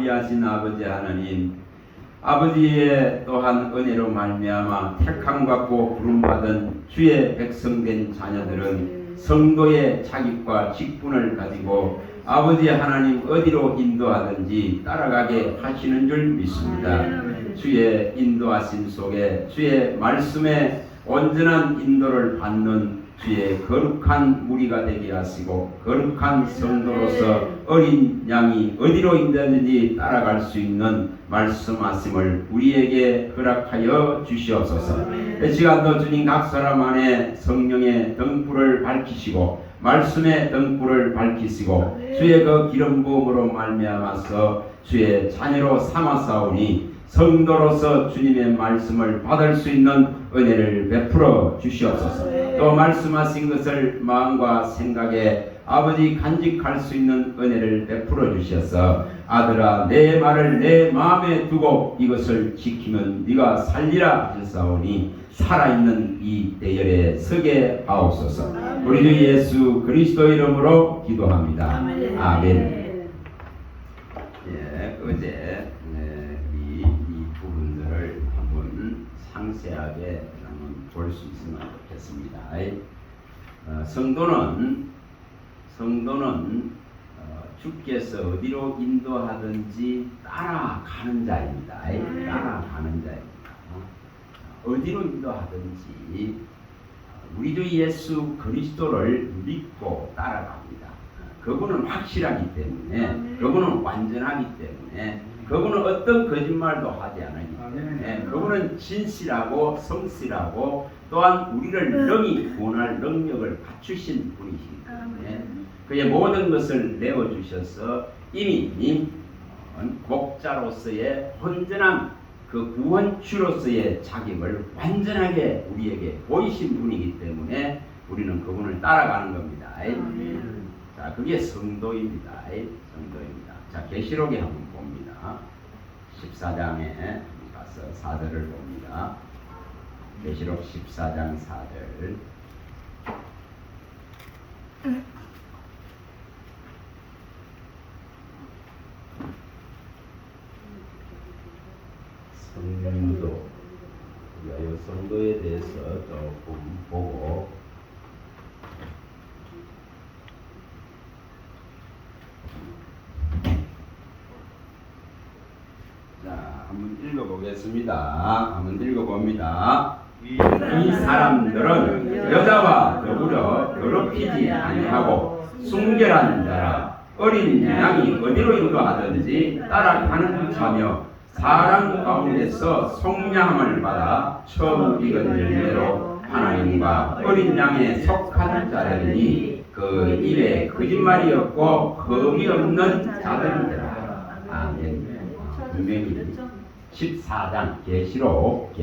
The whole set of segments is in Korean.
자비하신 아버지 하나님, 아버지의 또한 은혜로 말미암아 택함 받고 부름받은 주의 백성된 자녀들은 성도의 자격과 직분을 가지고 아버지 하나님 어디로 인도하든지 따라가게 하시는 줄 믿습니다. 주의 인도하심 속에 주의 말씀에 온전한 인도를 받는 주의 거룩한 무리가 되게 하시고 거룩한 성도로서 어린 양이 어디로 인도하든지 따라갈 수 있는 말씀하심을 우리에게 허락하여 주시옵소서. 이 시간도 주님 각 사람 안에 성령의 등불을 밝히시고 말씀의 등불을 밝히시고 주의 그 기름 부음으로 말미암아서 주의 자녀로 삼아사오니 성도로서 주님의 말씀을 받을 수 있는 은혜를 베풀어 주시옵소서. 또 말씀하신 것을 마음과 생각에 아버지 간직할 수 있는 은혜를 베풀어 주셔서 아들아 내 말을 내 마음에 두고 이것을 지키면 네가 살리라 하셨사오니 살아있는 이 대열에 서게 하옵소서. 우리 주 예수 그리스도 이름으로 기도합니다. 아멘. 예, 어제 이 부분들을 한번 상세하게 한번 볼 수 있으면 좋겠습니다. 성도는 주께서 어디로 인도하든지 따라가는 자입니다. 따라가는 자입니다. 어디로 인도하든지 우리 주 예수 그리스도를 믿고 따라갑니다. 그분은 확실하기 때문에, 그분은 완전하기 때문에, 그분은 어떤 거짓말도 하지 않으기 때문에, 그분은 진실하고 성실하고 또한 우리를 능히 구원할 능력을 갖추신 분이시기 때문에 그의 모든 것을 내어주셔서 이미 목자로서의 온전한 그 구원주로서의 자격을 완전하게 우리에게 보이신 분이기 때문에 우리는 그분을 따라가는 겁니다. 자, 그게 성도입니다. 성도입니다. 자, 계시록에 한번 봅니다. 14장에 가서 4절을 봅니다. 계시록 14장 4절. 성도, 우리가 이 성도에 대해서 조금 보고 자, 한번 읽어보겠습니다. 한번 읽어봅니다. 이 사람들은 여자와 더불어 더럽히지 아니하고 순결한 자라 어린 양이 어디로 인도하든지 따라가는 자며 사람 가운데서 속량함을 받아 처음 익은 열매로 하나님과 어린 양에 속한 자들이니 그 입에 거짓말이 없고 흠이 없는 자들이라. 아멘. 분명히 14장 계시록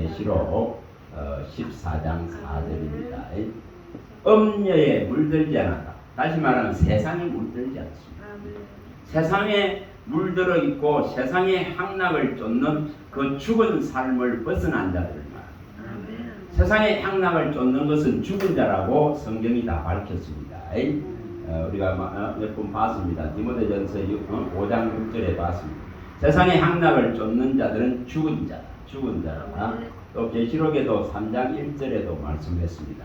14장 4절입니다. 음녀에 물들지 않았다. 다시 말하면 세상에 물들지 않습니다. 세상에 물들어 있고 세상의 향락을 쫓는 그 죽은 삶을 벗어난 자들을 말합니다. 세상의 향락을 쫓는 것은 죽은 자라고 성경이 다 밝혔습니다. 우리가 몇 번 봤습니다. 디모데전서 5장 6절에 봤습니다. 세상의 향락을 쫓는 자들은 죽은 자다. 죽은 자라. 또 계시록에도 3장 1절에도 말씀했습니다.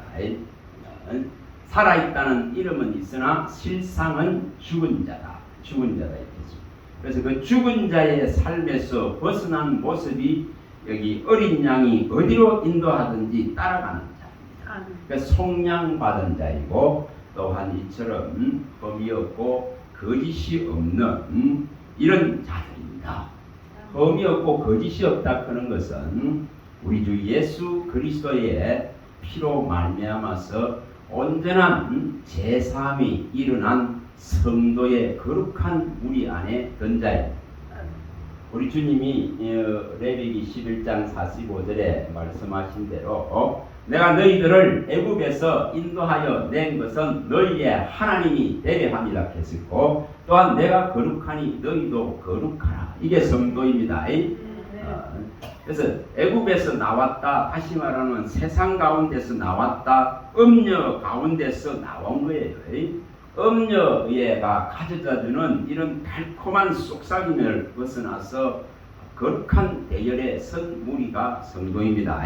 살아있다는 이름은 있으나 실상은 죽은 자다. 죽은 자다 이렇습니다. 그래서 그 죽은 자의 삶에서 벗어난 모습이 여기 어린 양이 어디로 인도하든지 따라가는 자입니다. 그러니까 속량받은 자이고 또한 이처럼 흠이 없고 거짓이 없는 이런 자들입니다. 흠이 없고 거짓이 없다 하는 것은 우리 주 예수 그리스도의 피로 말미암아서 온전한 제사함이 일어난 성도의 거룩한 무리 안에 든 자입니다. 우리 주님이 레위기 11장 45절에 말씀하신 대로 내가 너희들을 애굽에서 인도하여 낸 것은 너희의 하나님이 되게 함이라 했었고 또한 내가 거룩하니 너희도 거룩하라. 이게 성도입니다. 그래서 애굽에서 나왔다. 다시 말하면 세상 가운데서 나왔다. 음녀 가운데서 나온 거예요. 음녀가 가져다주는 이런 달콤한 속삭임을 벗어나서 거룩한 대열의 선무리가 성도입니다.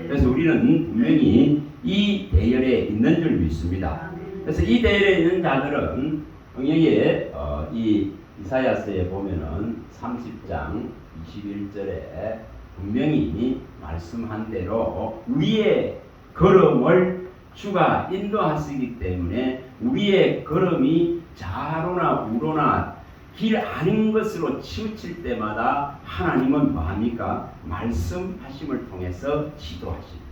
그래서 우리는 분명히 이 대열에 있는 줄 믿습니다. 그래서 이 대열에 있는 자들은 여기에 이 이사야서에 보면은 30장 21절에 분명히 말씀한 대로 우리의 걸음을 주가 인도하시기 때문에 우리의 걸음이 좌로나 우로나 길 아닌 것으로 치우칠 때마다 하나님은 뭐합니까? 말씀하심을 통해서 지도하십니다.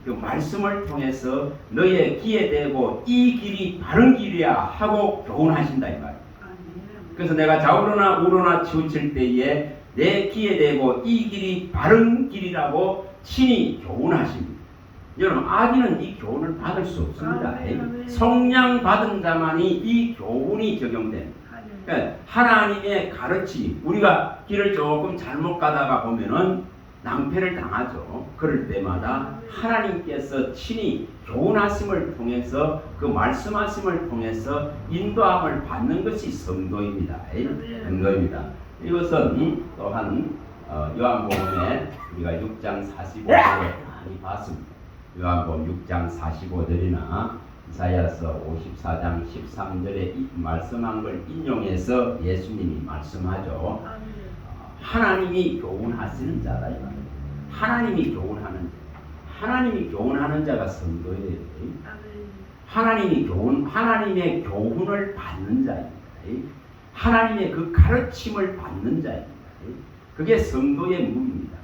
그 말씀을 통해서 너의 귀에 대고 이 길이 바른 길이야 하고 교훈하신다 이 말이에요. 그래서 내가 좌우로나 우로나 치우칠 때에 내 귀에 대고 이 길이 바른 길이라고 친히 교훈하십니다. 여러분 악인은 이 교훈을 받을 수 없습니다. 성령 받은 자만이 이 교훈이 적용됩니다. 그러니까 하나님의 가르침, 우리가 길을 조금 잘못 가다가 보면은 낭패를 당하죠. 그럴 때마다 하나님께서 친히 교훈하심을 통해서 그 말씀하심을 통해서 인도함을 받는 것이 성도입니다. 성도입니다. 이것은 또한 요한복음에 우리가 6장 45절에 많이 봤습니다. 요한복음 6장 45절이나 이사야서 54장 13절에 말씀한 걸 인용해서 예수님이 말씀하죠. 하나님이 교훈하시는 자다 이 말이에요. 하나님이 교훈하는 자. 하나님이 교훈하는 자가 성도예요. 하나님의 교훈을 받는 자입니다. 하나님의 그 가르침을 받는 자입니다. 그게 성도의 무리입니다.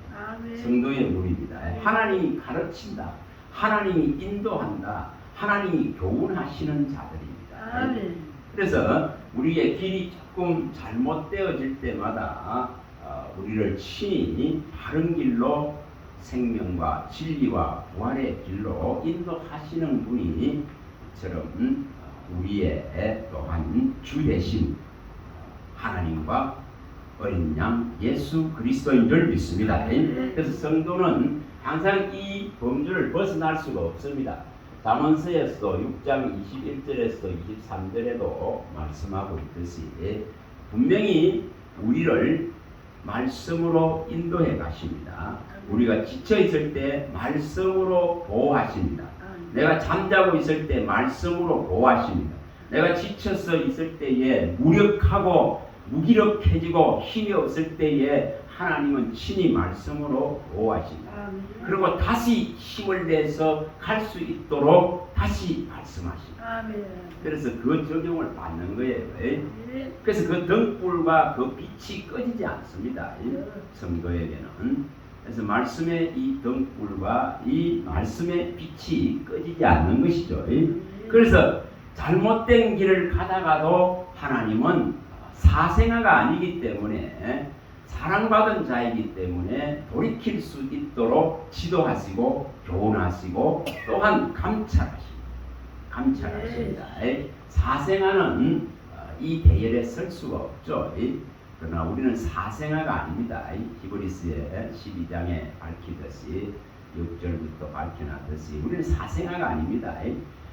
성도의 무리입니다. 하나님이 가르친다. 하나님이 인도한다. 하나님이 교훈하시는 자들입니다. 그래서 우리의 길이 조금 잘못되어질 때마다 우리를 친히 바른 길로 생명과 진리와 부활의 길로 인도하시는 분이 처럼 우리의 또한 주 대신 하나님과 어린 양 예수 그리스도인 줄 믿습니다. 그래서 성도는 항상 이 범주를 벗어날 수가 없습니다. 잠언서에서 6장 21절에서 23절에도 말씀하고 있듯이 분명히 우리를 말씀으로 인도해 가십니다. 우리가 지쳐 있을 때 말씀으로 보호하십니다. 내가 잠자고 있을 때 말씀으로 보호하십니다. 내가 지쳐서 있을 때에 무력하고 무기력해지고 힘이 없을 때에 하나님은 친히 말씀으로 보호하십니다. 그리고 다시 힘을 내서 갈 수 있도록 다시 말씀하십니다. 그래서 그 적용을 받는 거예요. 그래서 그 등불과 그 빛이 꺼지지 않습니다. 성도에게는. 그래서 말씀의 이 등불과 이 말씀의 빛이 꺼지지 않는 것이죠. 그래서 잘못된 길을 가다가도 하나님은 사생아가 아니기 때문에 사랑받은 자이기 때문에 돌이킬 수 있도록 지도하시고 교훈하시고 또한 감찰하십니다. 사생아는 이 대열에 설 수가 없죠. 그러나 우리는 사생아가 아닙니다. 히브리서의 12장에 밝히듯이 6절부터 밝혀놨듯이 우리는 사생아가 아닙니다.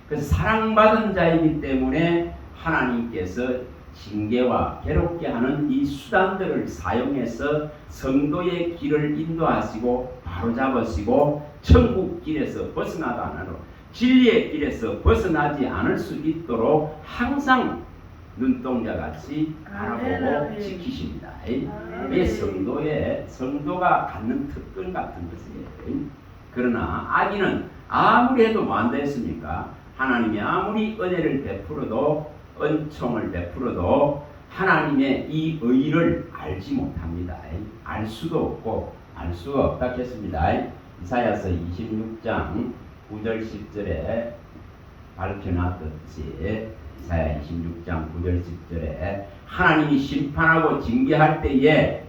그래서 사랑받은 자이기 때문에 하나님께서 징계와 괴롭게 하는 이 수단들을 사용해서 성도의 길을 인도하시고 바로잡으시고 천국 길에서 벗어나도 않으로 진리의 길에서 벗어나지 않을 수 있도록 항상 눈동자같이 바라보고 지키십니다. 이게 성도가 갖는 특권 같은 것이에요. 그러나 악인은 아무리 해도 뭐 한다 했습니까? 하나님이 아무리 은혜를 베풀어도 은총을 베풀어도 하나님의 이 의를 알지 못합니다. 알 수도 없고 알 수가 없다 했습니다. 이사야서 26장 9절 10절에 밝혀놨듯이 이사야 26장 9절 10절에 하나님이 심판하고 징계할 때에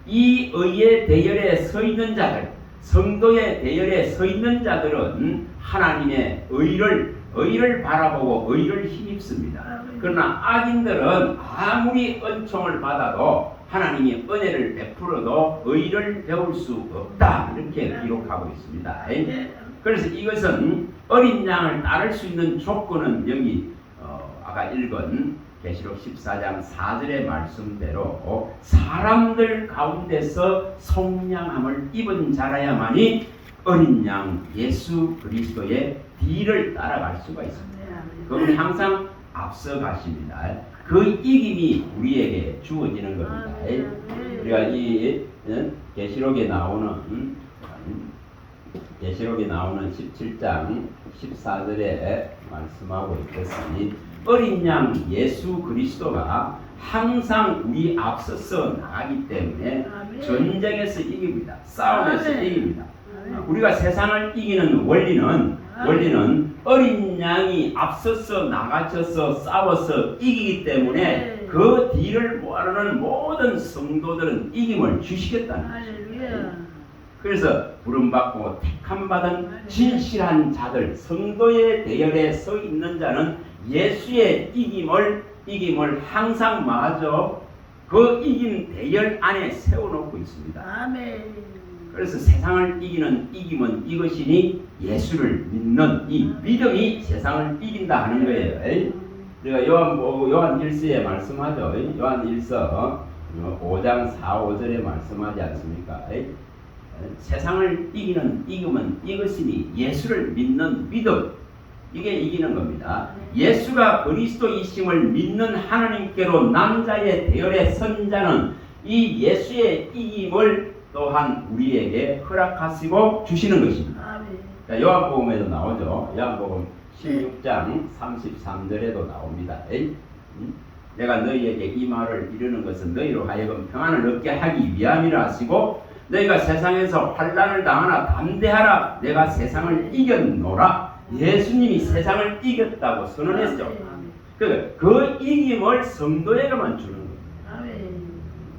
이 의의 대열에 서 있는 자들, 성도의 대열에 서 있는 자들은 하나님의 의를 바라보고 의를 힘입습니다. 그러나 악인들은 아무리 은총을 받아도 하나님이 은혜를 베풀어도 의를 배울 수 없다 이렇게 기록하고 있습니다. 그래서 이것은 어린 양을 따를 수 있는 조건은 여기 아까 읽은 계시록 14장 4절의 말씀대로 사람들 가운데서 성량함을 입은 자라야만이 어린 양 예수 그리스도의 뒤를 따라갈 수가 있습니다. 그분이 항상 앞서가십니다. 그 이김이 우리에게 주어지는 겁니다. 우리가 이 계시록에 나오는 17장 14절에 말씀하고 있겠으니 어린 양 예수 그리스도가 항상 우리 앞서서 나가기 때문에 전쟁에서 이깁니다. 싸움에서 이깁니다. 우리가 세상을 이기는 원리는 어린 양이 앞서서 나가셔서 싸워서 이기기 때문에 그 뒤를 모아르는 모든 성도들은 이김을 주시겠다는 것입니다. 그래서 부름받고 택함받은 진실한 자들, 성도의 대열에 서 있는 자는 예수의 이김을 항상 마저 그 이긴 대열 안에 세워놓고 있습니다. 그래서 세상을 이기는 이김은 이것이니 예수를 믿는 이 믿음이 세상을 이긴다 하는 거예요. 우리가 요한 1서에 말씀하죠. 요한 1서 5장 4, 5절에 말씀하지 않습니까? 세상을 이기는 이김은 이것이니 예수를 믿는 믿음, 이게 이기는 겁니다. 예수가 그리스도이심을 믿는 하나님께로 남자의 대열에 선 자는 이 예수의 이김을 또한 우리에게 허락하시고 주시는 것입니다. 자, 요한복음에도 나오죠. 요한복음 16장 33절에도 나옵니다. 내가 너희에게 이 말을 이르는 것은 너희로 하여금 평안을 얻게 하기 위함이라 하시고 너희가 세상에서 환난을 당하나 담대하라 내가 세상을 이겼노라. 예수님이 세상을 이겼다고 선언했죠. 그 이김을 성도에게만 주는 겁니다.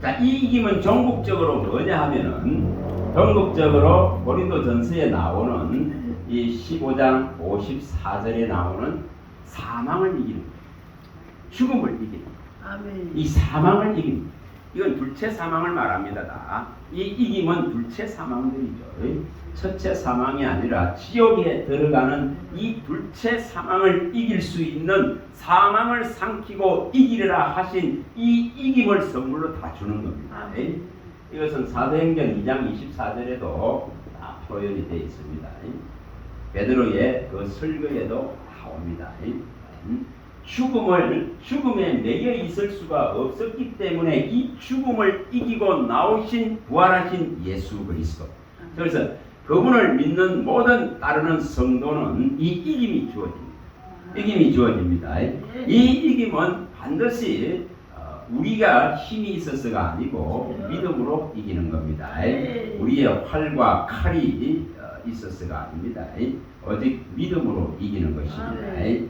자, 이 이김은 전국적으로 뭐냐 하면은 전국적으로 고린도전서에 나오는 이 15장 54절에 나오는 사망을 이기는, 죽음을 이기는, 이 사망을 이기는, 이건 둘째 사망을 말합니다. 다. 이 이김은 둘째 사망들이죠. 첫째 사망이 아니라 지옥에 들어가는 이 둘째 사망을 이길 수 있는, 사망을 삼키고 이기리라 하신 이 이김을 선물로 다 주는 겁니다. 이것은 사도행전 2장 24절에도 다 표현이 되어 있습니다. 베드로의 그 설교에도 나옵니다. 죽음에 매여 있을 수가 없었기 때문에 이 죽음을 이기고 나오신 부활하신 예수 그리스도, 그래서 그분을 믿는 모든 따르는 성도는 이 이김이 주어집니다. 이 이김은 반드시 우리가 힘이 있어서가 아니고 믿음으로 이기는 겁니다. 우리의 활과 칼이 있어서가 아닙니다. 오직 믿음으로 이기는 것입니다.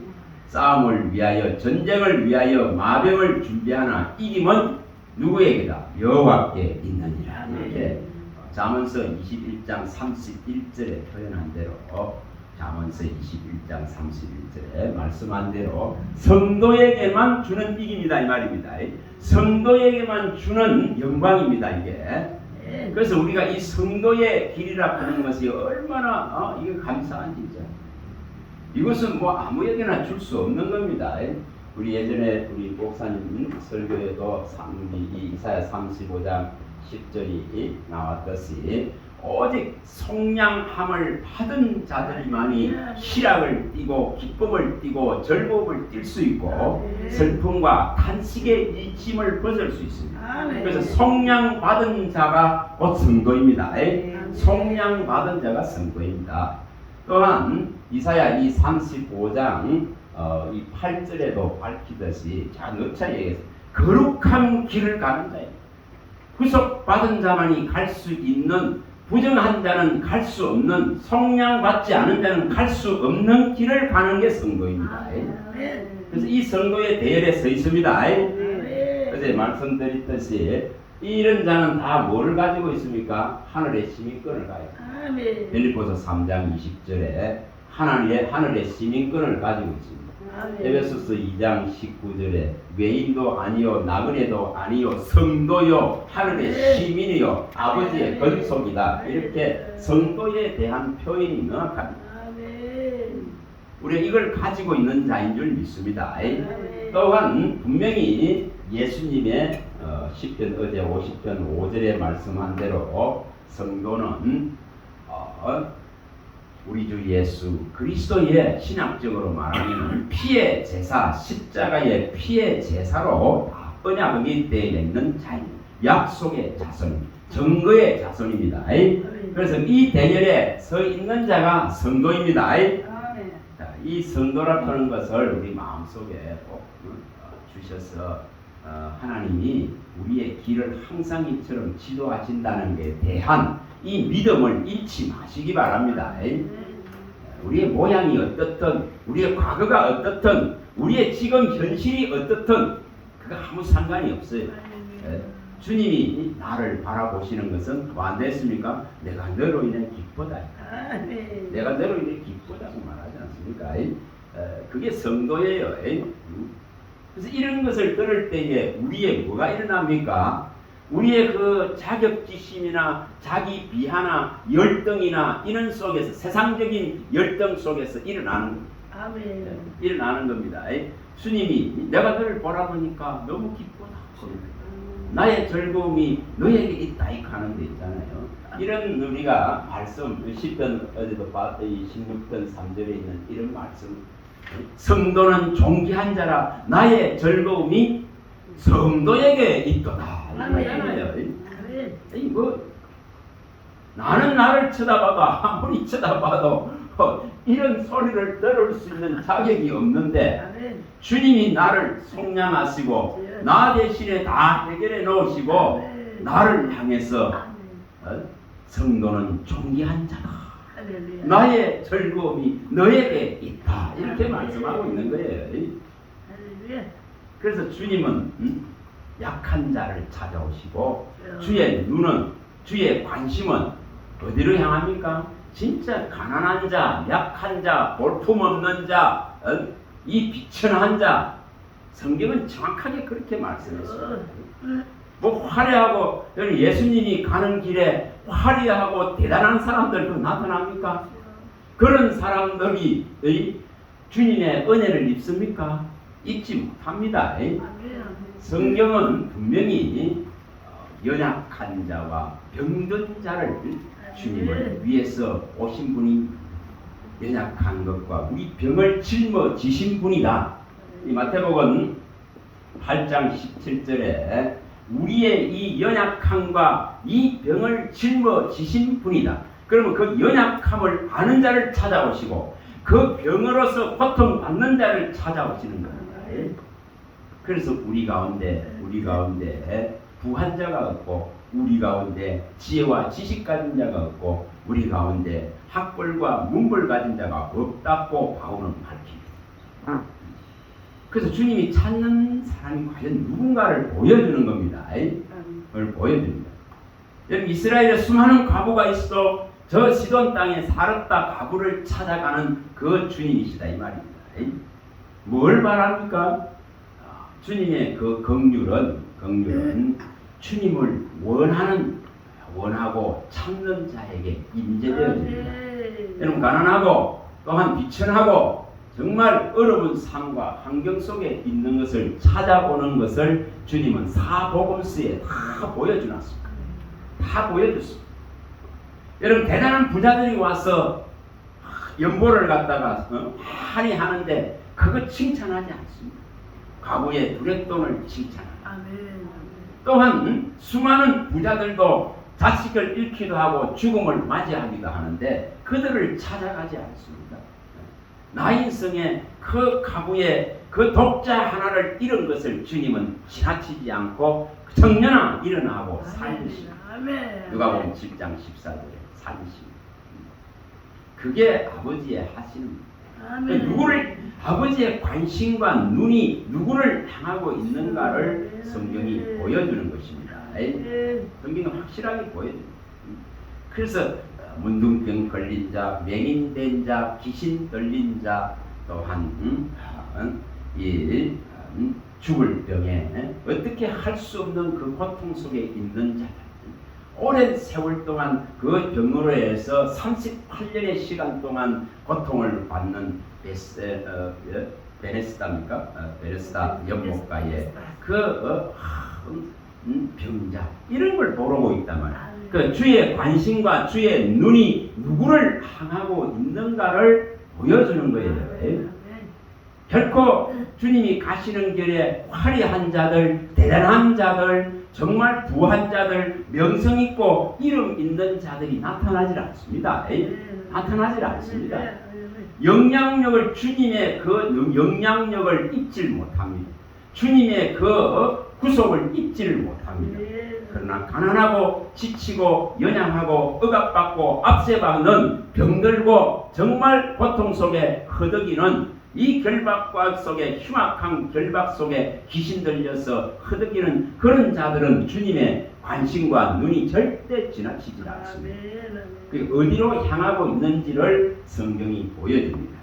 싸움을 위하여, 전쟁을 위하여 마병을 준비하나 이김은 누구에게다? 여호와께 있느니라. 이렇게 잠언서 21장 31절에 표현한 대로, 잠언서 21장 31절에 말씀한 대로 성도에게만 주는 이깁니다 이 말입니다. 성도에게만 주는 영광입니다 이게. 그래서 우리가 이 성도의 길이라 하는 것이 얼마나 이게 감사한 일이죠. 이것은 뭐 아무에게나 줄 수 없는 겁니다. 우리 예전에 우리 목사님 설교에도 이사야 35장 10절이 나왔듯이 오직 속량함을 받은 자들만이 희락을 띠고 기쁨을 띠고 즐거움을 띌 수 있고 슬픔과 탄식의 이침을 벗을 수 있습니다. 그래서 속량받은 자가 곧 성도입니다. 속량받은 자가 성도입니다. 또한 이사야 이 35장 이 8절에도 밝히듯이 자 넣자 얘기해서 거룩한 길을 가는 자예요. 구속받은 자만이 갈 수 있는, 부정한 자는 갈 수 없는, 속량받지 않은 자는 갈 수 없는 길을 가는 게 성도입니다. 그래서 이 성도의 대열에 서 있습니다. 그래서 말씀드렸듯이 이런 자는 다 뭐를 가지고 있습니까? 하늘의 시민권을 가요. 빌립보서 3장 20절에 하늘의 시민권을 가지고 있습니다. 에베소서 2장 19절에 외인도 아니요 나그네도 아니요 성도요 하늘의 시민이요 아버지의 권속이다. 이렇게 성도에 대한 표현이 명확합니다. 우리가 이걸 가지고 있는 자인 줄 믿습니다. 또한 분명히 예수님의 시편 어제 50편 5절에 말씀한 대로 성도는 우리 주 예수 그리스도의 신학적으로 말하면 피의 제사, 십자가의 피의 제사로 다 언약이 되어 있는 자인, 약속의 자손, 증거의 자손입니다. 그래서 이 대열에 서 있는 자가 성도입니다. 자, 이 성도라 하는 것을 우리 마음속에 꼭 주셔서 하나님이 우리의 길을 항상 이처럼 지도하신다는 것에 대한 이 믿음을 잃지 마시기 바랍니다. 우리의 모양이 어떻든 우리의 과거가 어떻든 우리의 지금 현실이 어떻든 그거 아무 상관이 없어요. 주님이 나를 바라보시는 것은 뭐 안 됐습니까? 내가 너로 인해 기쁘다. 내가 너로 인해 기쁘다고 말하지 않습니까? 그게 성도예요. 그래서 이런 것을 들을 때에 우리의 뭐가 일어납니까? 우리의 그 자격지심이나 자기 비하나 열등이나 이런 속에서 세상적인 열등 속에서 일어나는 겁니다. 주님이 내가 너를 보라보니까 너무 기쁘다. 나의 즐거움이 너에게 있다 이 하는 데 있잖아요. 이런 우리가 말씀 시편 어제도 봤던 16편 3절에 있는 이런 말씀, 성도는 존귀한 자라 나의 즐거움이 성도에게 있도다. 이거잖아요. 뭐 나는 나를 쳐다봐도 아무리 쳐다봐도 이런 소리를 들을 수 있는 자격이 없는데 주님이 나를 속량하시고 나 대신에 다 해결해 놓으시고 나를 향해서 성도는 존귀한 자다. 나의 즐거움이 너에게 있다. 이렇게 말씀하고 있는 거예요. 그래서 주님은 약한 자를 찾아오시고 주의 눈은 주의 관심은 어디로 향합니까? 진짜 가난한 자, 약한 자, 볼품없는 자, 이 비천한 자. 성경은 정확하게 그렇게 말씀했어요. 뭐 화려하고 예수님이 가는 길에 화려하고 대단한 사람들도 나타납니까? 그런 사람들이 주님의 은혜를 입습니까? 입지 못합니다. 성경은 분명히 연약한 자와 병든 자를 주님을 위해서 오신 분이 연약한 것과 우리 병을 짊어지신 분이다. 이 마태복음 8장 17절에 우리의 이 연약함과 이 병을 짊어지신 분이다. 그러면 그 연약함을 아는 자를 찾아오시고 그 병으로서 고통받는 자를 찾아오시는 겁니다. 그래서 우리 가운데 부한 자가 없고 우리 가운데 지혜와 지식 가진 자가 없고 우리 가운데 학벌과 문벌 가진 자가 없다고 바울은 밝힙니다. 그래서 주님이 찾는 사람이 과연 누군가를 보여주는 겁니다. 그걸 보여줍니다. 여러분 이스라엘에 수많은 과부가 있어 저 시돈 땅에 사렙다 과부를 찾아가는 그 주님이시다 이 말입니다. 뭘 말합니까? 주님의 그 긍휼은 주님을 원하고 찾는 자에게 임재되어집니다. 여러분 가난하고 또한 비천하고 정말 어려운 삶과 환경 속에 있는 것을 찾아오는 것을 주님은 사복음서에 다 보여주놨습니다. 다 보여줬습니다. 여러분 대단한 부자들이 와서 연보를 갖다가 많이 하는데 그거 칭찬하지 않습니다. 과거의 두랫돈을 칭찬합니다. 또한 수많은 부자들도 자식을 잃기도 하고 죽음을 맞이하기도 하는데 그들을 찾아가지 않습니다. 나인성의 그 가부의 그 독자 하나를 잃은 것을 주님은 지나치지 않고 청년아 일어나고 살리십니다. 누가복음 10장 14절에 살리십니다. 그게 아버지의 하시는 누구를 아버지의 관심과 눈이 누구를 향하고 있는가를 성경이 보여주는 것입니다. 성경이 확실하게 보여줍니다. 그래서 문둥병 걸린 자, 맹인된 자, 귀신 들린 자, 또한 죽을 병에 어떻게 할 수 없는 그 고통 속에 있는 자들, 오랜 세월 동안 그 병으로 해서 38년의 시간 동안 고통을 받는 베네스다입니까? 베네스다 연못가에 그 병자 이런 걸 보러고 있단 말이야. 그 주의 관심과 주의 눈이 누구를 향하고 있는가를 보여주는 거예요. 결코 주님이 가시는 길에 화려한 자들, 대단한 자들, 정말 부한 자들, 명성 있고 이름 있는 자들이 나타나질 않습니다. 나타나질 않습니다. 영향력을 주님의 그 영향력을 잊질 못합니다. 주님의 그 구속을 잊지를 못합니다. 그러나 가난하고 지치고 연약하고 억압받고 압제받는 병들고 정말 고통 속에 허덕이는 이 결박과 속에 흉악한 결박 속에 귀신 들려서 허덕이는 그런 자들은 주님의 관심과 눈이 절대 지나치지 않습니다. 그 어디로 향하고 있는지를 성경이 보여줍니다.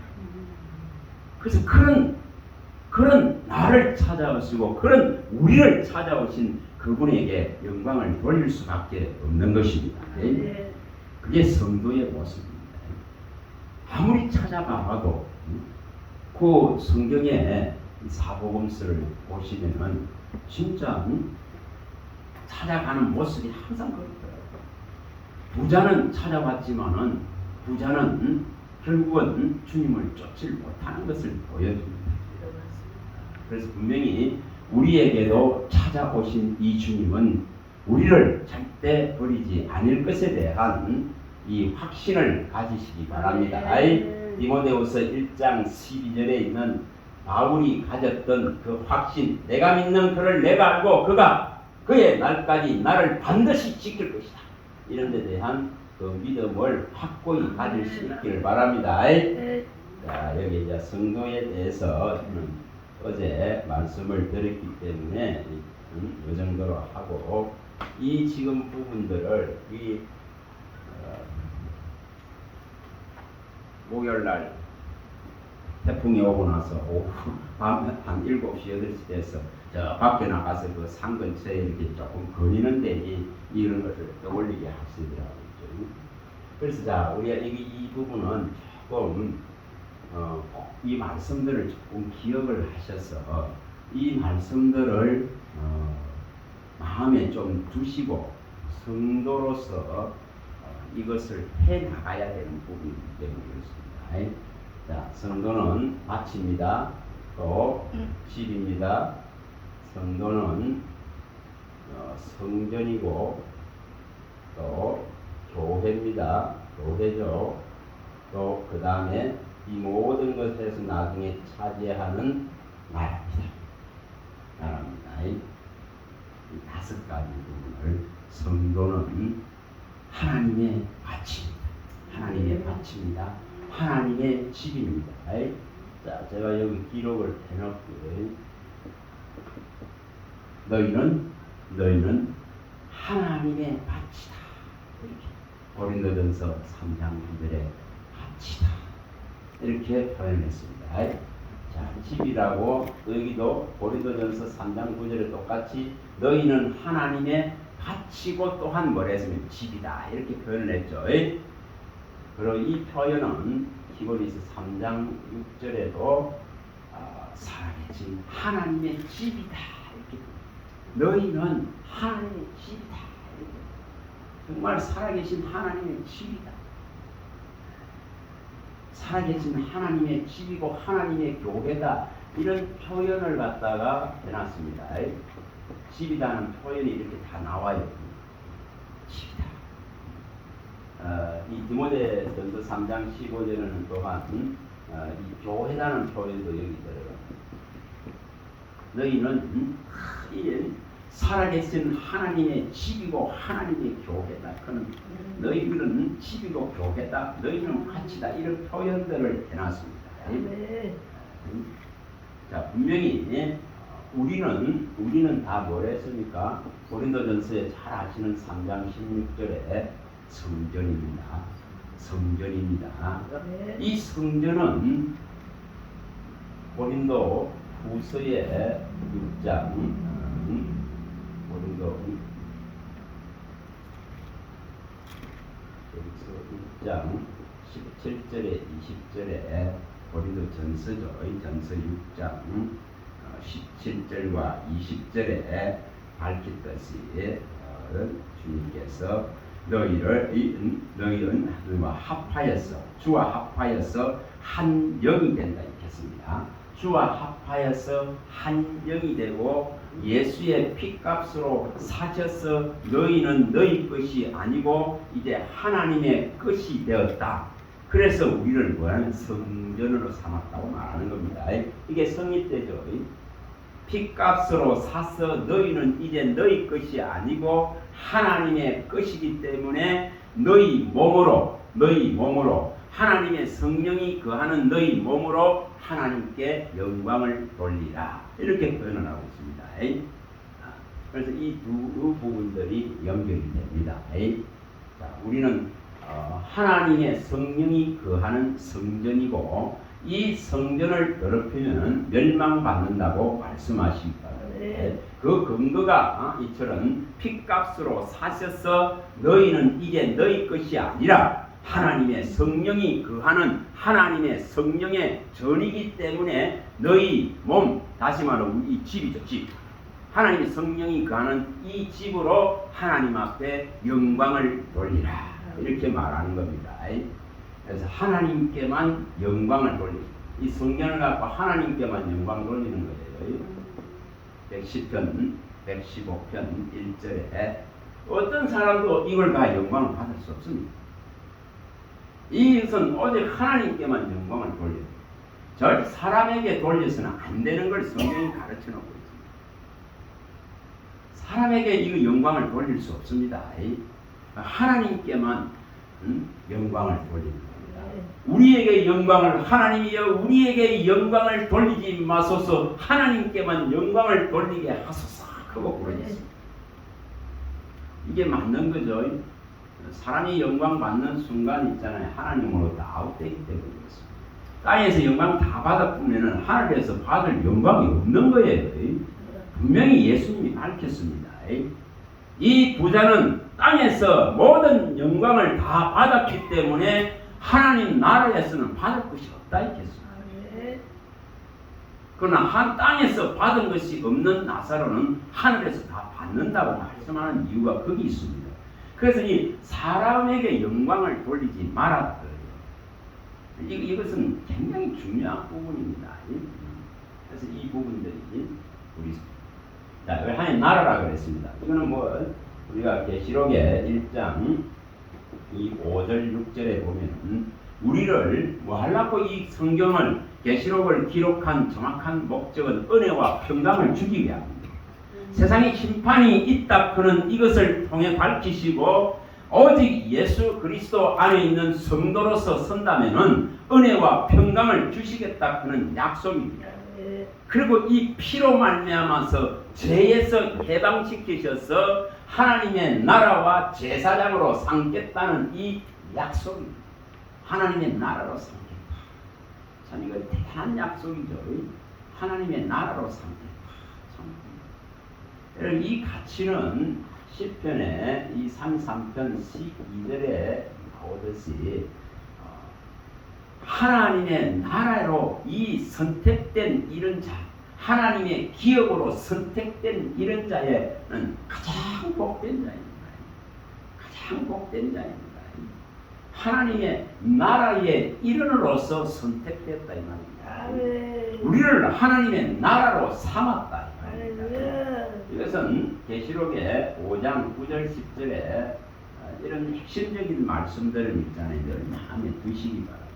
그래서 그런 나를 찾아오시고 그런 우리를 찾아오신 그분에게 영광을 돌릴 수밖에 없는 것입니다. 그게 성도의 모습입니다. 아무리 찾아봐도 그 성경의 사복음서를 보시면은 진짜 찾아가는 모습이 항상 그렇더라고요. 부자는 찾아봤지만은 부자는 결국은 주님을 쫓지 못하는 것을 보여줍니다. 그래서 분명히 우리에게도 찾아오신 이 주님은 우리를 절대 버리지 않을 것에 대한 이 확신을 가지시기 바랍니다. 디모데후서 1장 12절에 있는 바울이 가졌던 그 확신, 내가 믿는 그를 내가 알고 그가 그의 날까지 나를 반드시 지킬 것이다. 이런 데 대한 그 믿음을 확고히 가질 수 있기를 바랍니다. 자, 여기 이제 성도에 대해서 어제 말씀을 드렸기 때문에 이 정도로 하고 이 지금 부분들을 이 목요일날 태풍이 오고 나서 오후 밤 한 7시 8시 돼서 저 밖에 나가서 그 산 근처에 이렇게 조금 거리는데 이런 것을 떠올리게 하시더라고요. 그래서 자 우리가 이 부분은 조금 이 말씀들을 조금 기억을 하셔서 이 말씀들을 마음에 좀 두시고 성도로서 이것을 해 나가야 되는 부분이기 때문에 그렇습니다. 자, 성도는 마칩니다. 또 집입니다. 성도는 성전이고 또 교회입니다. 교회죠. 또 그 다음에 이 모든 것에서 나중에 차지하는 나라입니다. 나라입니다. 이 5가지 부분을 성도는 하나님의 밭입니다. 하나님의 밭입니다. 하나님의 집입니다. 자, 제가 여기 기록을 해놓고요. 너희는 하나님의 밭이다. 이렇게 고린도전서 3장 9절에 밭이다. 이렇게 표현했습니다. 자, 집이라고 여기도 고린도전서 3장 9절에 똑같이 너희는 하나님의 밭이고 또한 뭐라 했으면 집이다. 이렇게 표현을 했죠. 그리고 이 표현은 히브리서 3장 6절에도 살아계신 하나님의 집이다. 이렇게 너희는 하나님의 집이다. 이렇게. 정말 살아계신 하나님의 집이다. 살아계신 하나님의 집이고 하나님의 교회다. 이런 표현을 갖다가 해놨습니다. 집이라는 표현이 이렇게 다 나와요. 집이다. 이 디모데전서 3장 15절에는 또한 이 교회라는 표현도 여기 들어갑니다. 너희는 살아계신 하나님의 집이고 하나님의 교회다. 그는 너희들은 집이고 교회다. 너희는 밭이다. 이런 표현들을 해놨습니다. 자, 분명히 우리는 다 뭐랬습니까? 고린도전서에 잘 아시는 3장 16절에 성전입니다. 성전입니다. 이 성전은 고린도 후서의 6장 고린도 고린도전서 6장 17절에 20절에 고린도전서죠. 전서 6장 17절과 20절에 밝혔듯이 주님께서 너희는 하나님과 합하여서 주와 합하여서 한 영이 된다 했습니다. 주와 합하여서 한 영이 되고 예수의 피값으로 사셔서 너희는 너희 것이 아니고 이제 하나님의 것이 되었다. 그래서 우리를 뭐하는 성전으로 삼았다고 말하는 겁니다. 이게 성립되죠. 피값으로 사서 너희는 이제 너희 것이 아니고 하나님의 것이기 때문에 너희 몸으로 하나님의 성령이 거하는 너희 몸으로 하나님께 영광을 돌리라. 이렇게 표현을 하고 있습니다. 그래서 이 두 부분들이 연결이 됩니다. 자, 우리는 하나님의 성령이 거하는 성전이고 이 성전을 더럽히면 멸망받는다고 말씀하십니다. 그 근거가 이처럼 피값으로 사셔서 너희는 이제 너희 것이 아니라 하나님의 성령이 거하는 하나님의 성령의 전이기 때문에 너희 몸, 다시 말하면 이 집이죠. 집. 하나님의 성령이 거하는 이 집으로 하나님 앞에 영광을 돌리라. 이렇게 말하는 겁니다. 그래서 하나님께만 영광을 돌리고 이 성경을 갖고 하나님께만 영광 돌리는 거예요. 110편, 115편 1절에 어떤 사람도 이걸 다 영광을 받을 수 없습니다. 이것은 오직 하나님께만 영광을 돌려요. 절 사람에게 돌려서는 안 되는 걸 성경이 가르쳐 놓고 있습니다. 사람에게 이 영광을 돌릴 수 없습니다. 하나님께만 영광을 돌리는 겁니다. 우리에게 영광을 하나님이여 우리에게 영광을 돌리지 마소서 하나님께만 영광을 돌리게 하소서 하고 부르셨습니다. 이게 맞는 거죠. 사람이 영광 받는 순간 있잖아요. 하나님으로 다 아웃되기 때문에 그렇습니다. 땅에서 영광 다 받았으면 하늘에서 받을 영광이 없는 거예요. 분명히 예수님이 밝혔습니다. 이 부자는 땅에서 모든 영광을 다 받았기 때문에 하나님 나라에서는 받을 것이 없다 했습니다. 그러나 한 땅에서 받은 것이 없는 나사로는 하늘에서 다 받는다고 말씀하는 이유가 거기 있습니다. 그래서 이 사람에게 영광을 돌리지 말아라. 이것은 굉장히 중요한 부분입니다. 그래서 이 부분들이 우리 하나님 나라라 그랬습니다. 이거는 우리가 계시록의 1장 이 5절 6절에 보면 우리를 하려고 이 성경을 계시록을 기록한 정확한 목적은 은혜와 평강을 주기 위함입니다. 세상에 심판이 있다 그는 이것을 통해 밝히시고 오직 예수 그리스도 안에 있는 성도로서 선다면은 은혜와 평강을 주시겠다 그는 약속입니다. 그리고 이 피로 말미암아서 죄에서 해방시키셔서 하나님의 나라와 제사장으로 삼겠다는 이 약속입니다. 하나님의 나라로 삼겠다. 참 이거 대단한 약속이죠. 하나님의 나라로 삼겠다. 참. 이 가치는 시편의 이 33편 12절에 나오듯이 하나님의 나라로 이 선택된 이런 자, 하나님의 기업으로 선택된 이런 자에는 가장 복된 자입니다. 가장 복된 자입니다. 하나님의 나라의 일원으로서 선택됐다 이 말입니다. 우리를 하나님의 나라로 삼았다 이 말입니다. 이것은 계시록의 5장 9절 10절에 이런 핵심적인 말씀들을 있잖아요. 늘 마음에 두시기 바랍니다.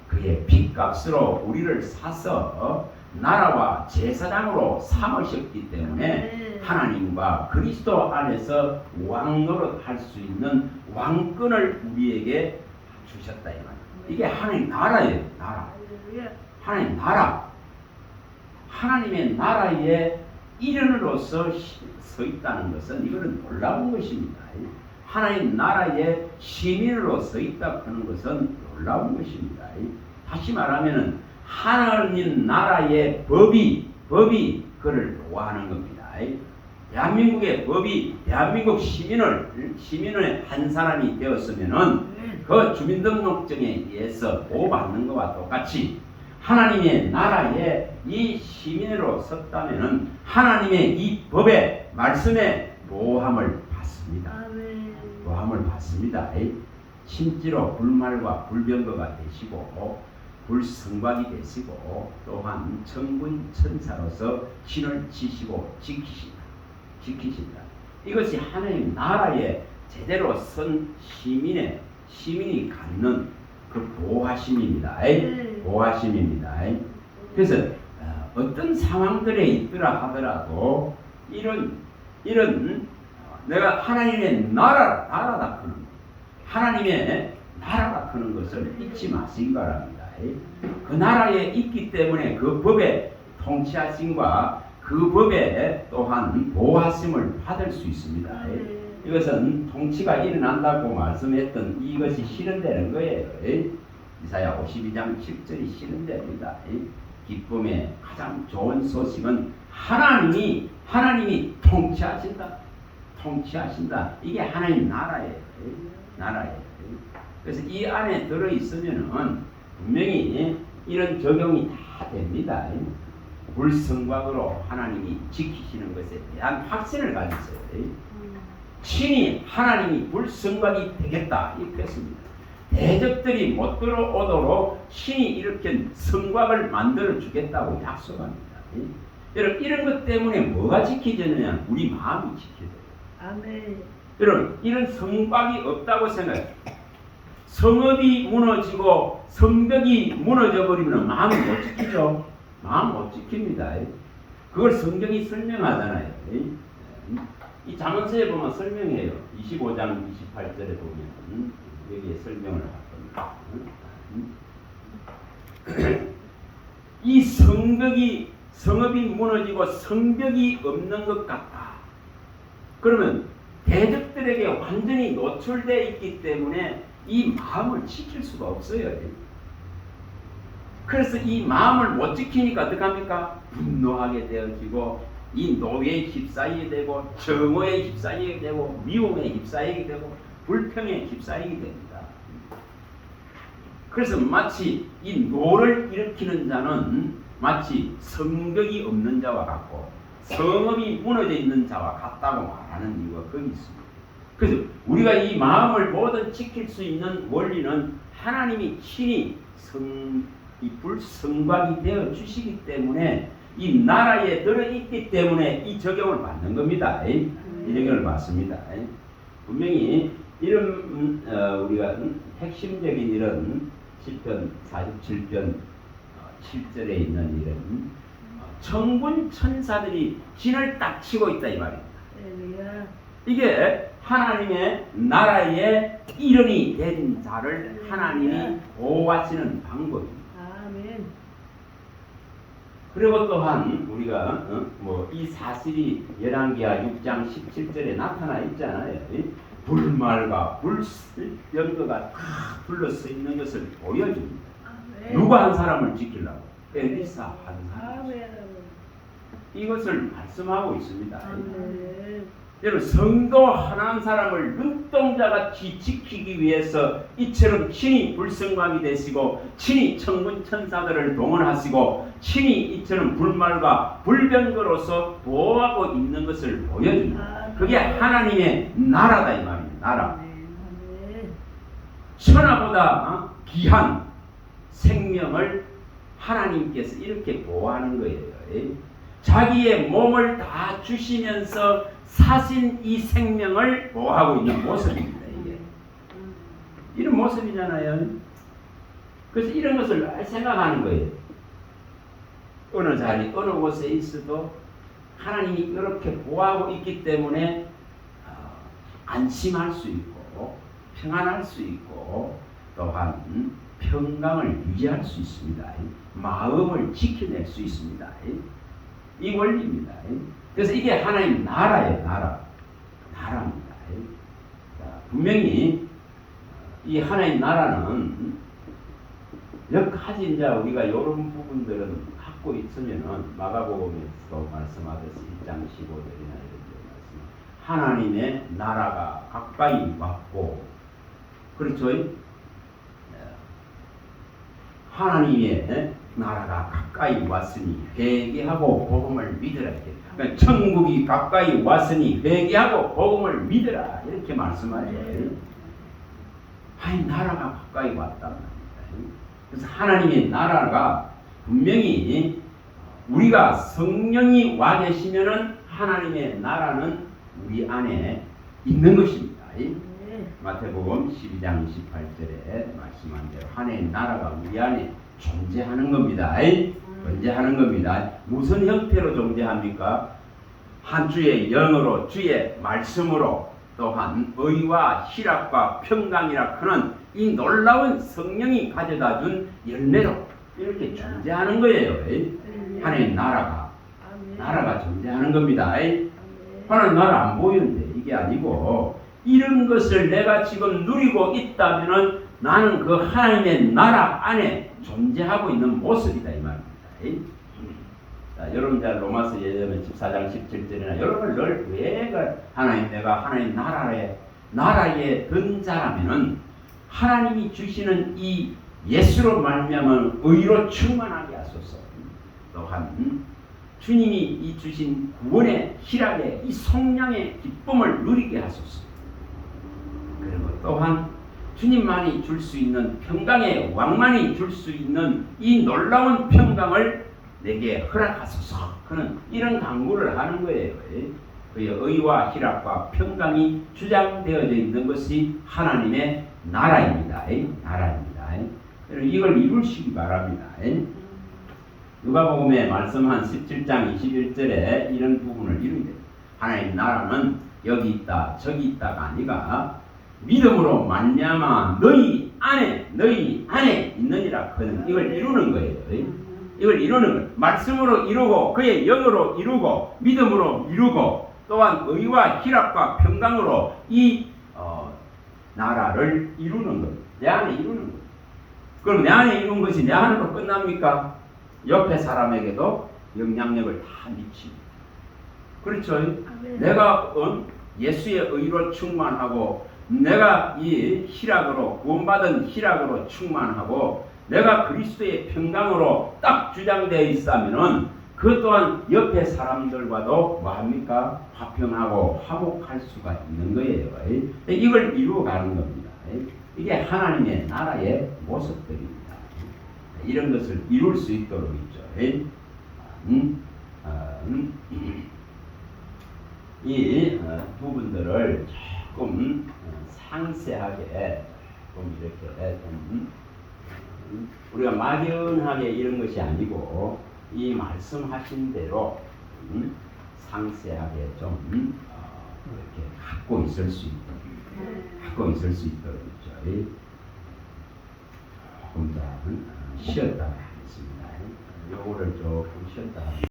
그의 핏값으로 우리를 사서 나라와 제사장으로 삼으셨기 때문에 하나님과 그리스도 안에서 왕노릇 할 수 있는 왕권을 우리에게 주셨다 이 말이에요. 이게 하나님 나라예요. 나라. 하나님 나라. 하나님의 나라의 일원으로서 서 있다는 것은 이거는 놀라운 것입니다. 하나님 나라의 시민으로 서 있다 하는 것은 놀라운 것입니다. 다시 말하면은 하나님 나라의 법이 그를 노하는 겁니다. 대한민국의 법이 대한민국 시민의 한 사람이 되었으면은 그 주민등록증에 의해서 보호받는 것과 똑같이 하나님의 나라에 이 시민으로 섰다면은 하나님의 이 법의 말씀에 보호함을 받습니다. 보호함을 받습니다. 심지로 불말과 불병거가 되시고 불성박이 되시고 또한 천군 천사로서 신을 지시고 지키신다. 이것이 하나님 나라에 제대로 선 시민이 갖는 그 보호하심입니다. 보호하심입니다. 그래서 어떤 상황들에 있더라 하더라도 이런 내가 하나님의 나라다 크는 하나님의 나라다 크는 것을 잊지 마시기 바랍니다. 그 나라에 있기 때문에 그 법의 통치하심과 그 법에 또한 보호하심을 받을 수 있습니다. 이것은 통치가 일어난다고 말씀했던 이것이 실현되는 거예요. 이사야 52장 7절이 실현됩니다. 기쁨의 가장 좋은 소식은 하나님이 통치하신다. 이게 하나님 나라예요. 그래서 이 안에 들어 있으면은 분명히 이런 적용이 다 됩니다. 불성곽으로 하나님이 지키시는 것에 대한 확신을 가지세요. 친히 하나님이 불성곽이 되겠다 이렇게 했습니다. 대적들이 못 들어오도록 친히 이렇게 성곽을 만들어 주겠다고 약속합니다. 여러분 이런 것 때문에 뭐가 지켜지느냐? 우리 마음이 지켜져요. 아멘. 여러분 이런 성곽이 없다고 생각해요. 성읍이 무너지고 성벽이 무너져 버리면 마음이 못 지키죠. 마음 못 지킵니다. 그걸 성경이 설명하잖아요. 이 잠언서에 보면 설명해요. 25장 28절에 보면 여기에 설명을 할 겁니다. 이 성읍이 무너지고 성벽이 없는 것 같다. 그러면 대적들에게 완전히 노출되어 있기 때문에 이 마음을 지킬 수가 없어요. 그래서 이 마음을 못 지키니까 어떻게 합니까? 분노하게 되어지고 이 노예에 휩싸이게 되고 정오에 휩싸이게 되고 미움에 휩싸이게 되고 불평에 휩싸이게 됩니다. 그래서 마치 이 노를 일으키는 자는 마치 성벽이 없는 자와 같고 성읍이 무너져 있는 자와 같다고 말하는 이유가 거기 있습니다. 그래서 우리가 이 마음을 모두 지킬 수 있는 원리는 하나님이 친히 이 불성곽이 되어 주시기 때문에 이 나라에 들어있기 때문에 이 적용을 받는 겁니다. 이 적용을 받습니다. 분명히 이런 우리가 핵심적인 이런 시편 47편 7절에 있는 이런 천군 천사들이 진을 딱 치고 있다 이 말입니다. 이게 하나님의 나라의 일원이 된 자를 하나님이 보호하시는 방법입니다. 아멘. 그리고 또한 우리가 이 사실이 열왕기하 6장 17절에 나타나 있잖아요. 불말과 불병거가 다 둘러서 있는 것을 보여줍니다. 아멘. 누가 한 사람을 지키려고? 엘리사 한 사람. 아멘. 이것을 말씀하고 있습니다. 아멘. 여러분 성도 하나 한 사람을 눈동자같이 지키기 위해서 이처럼 친히 불성곽이 되시고 친히 천군 천사들을 동원하시고 친히 이처럼 불말과 불병거로서 보호하고 있는 것을 보여줍니다. 그게 하나님의 나라다 이 말입니다. 나라. 천하보다 귀한 생명을 하나님께서 이렇게 보호하는 거예요. 자기의 몸을 다 주시면서 사신 이 생명을 보호하고 있는 모습입니다. 이게 이런 모습이잖아요. 그래서 이런 것을 잘 생각하는 거예요. 어느 자리 어느 곳에 있어도 하나님이 이렇게 보호하고 있기 때문에 안심할 수 있고 평안할 수 있고 또한 평강을 유지할 수 있습니다. 마음을 지켜낼 수 있습니다. 이 원리입니다. 그래서 이게 하나님 나라예요. 나라입니다. 분명히 이 하나님 나라는 몇 가지 이제 우리가 이런 부분들은 갖고 있으면은 마가복음에서 말씀하듯이 1장 15절이나 이런 하나님의 나라가 가까이 왔고, 그렇죠? 하나님의 나라가 가까이 왔으니 회개하고 복음을 믿으라. 그러니까 천국이 가까이 왔으니 회개하고 복음을 믿으라, 이렇게 말씀하죠. 하나님 나라가 가까이 왔단 말입니다. 그래서 하나님의 나라가 분명히 우리가 성령이 와 계시면은 하나님의 나라는 우리 안에 있는 것입니다. 마태복음 12장 28절에 말씀한 대로 하나님의 나라가 우리 안에 존재하는 겁니다. 존재하는 겁니다. 무슨 형태로 존재합니까? 한 주의 영으로, 주의 말씀으로, 또한 의와 희락과 평강이라 하는 이 놀라운 성령이 가져다 준 열매로 이렇게 존재하는 거예요. 하나님 나라가 존재하는 겁니다. 하나님 나라 안 보이는데 이게 아니고, 이런 것을 내가 지금 누리고 있다면은 나는 그 하나님의 나라 안에 존재하고 있는 모습이다, 이 말입니다. 자, 여러분 자 로마서 14장 17절이나 여러분 늘 하나님, 내가 하나님 나라에 든 자라면은 하나님이 주시는 이 예수로 말미암아 의로 충만하게 하소서. 또한 주님이 이 주신 구원의 희락의 이 성량의 기쁨을 누리게 하소서. 그리고 또한 주님만이 줄 수 있는 평강의 왕만이 줄 수 있는 이 놀라운 평강을 내게 허락하소서. 그는 이런 간구를 하는 거예요. 그의 의와 희락과 평강이 주장되어져 있는 것이 하나님의 나라입니다. 나라입니다. 이걸 이루시기 바랍니다. 누가복음에 말씀한 17장 21절에 이런 부분을 이루게, 하나님 나라는 여기 있다 저기 있다가 아니라 믿음으로 말미암아 너희 안에 있느니라. 그는 이걸 이루는 거예요. 이걸 이루는 거예요. 말씀으로 이루고 그의 영으로 이루고 믿음으로 이루고 또한 의와 희락과 평강으로 이 나라를 이루는 거예요. 내 안에 이루는 거예요. 그럼 내 안에 이룬 것이 내 안으로 끝납니까? 옆에 사람에게도 영향력을 다 미칩니다. 그렇죠? 내가 예수의 의로 충만하고, 내가 이 희락으로 구원받은 희락으로 충만하고, 내가 그리스도의 평강으로 딱 주장되어 있다면은 그 또한 옆에 사람들과도 뭐합니까? 화평하고 화목할 수가 있는 거예요. 이걸 이루어가는 겁니다. 이게 하나님의 나라의 모습들입니다. 이런 것을 이룰 수 있도록 있죠. 이 부분들을 조금 상세하게 좀 이렇게 우리가 막연하게 이런 것이 아니고 이 말씀하신 대로 상세하게 좀 이렇게 갖고 있을 수 있도록 있죠. 조금 더 쉬었다 하겠습니다. 요거를 조금 쉬었다.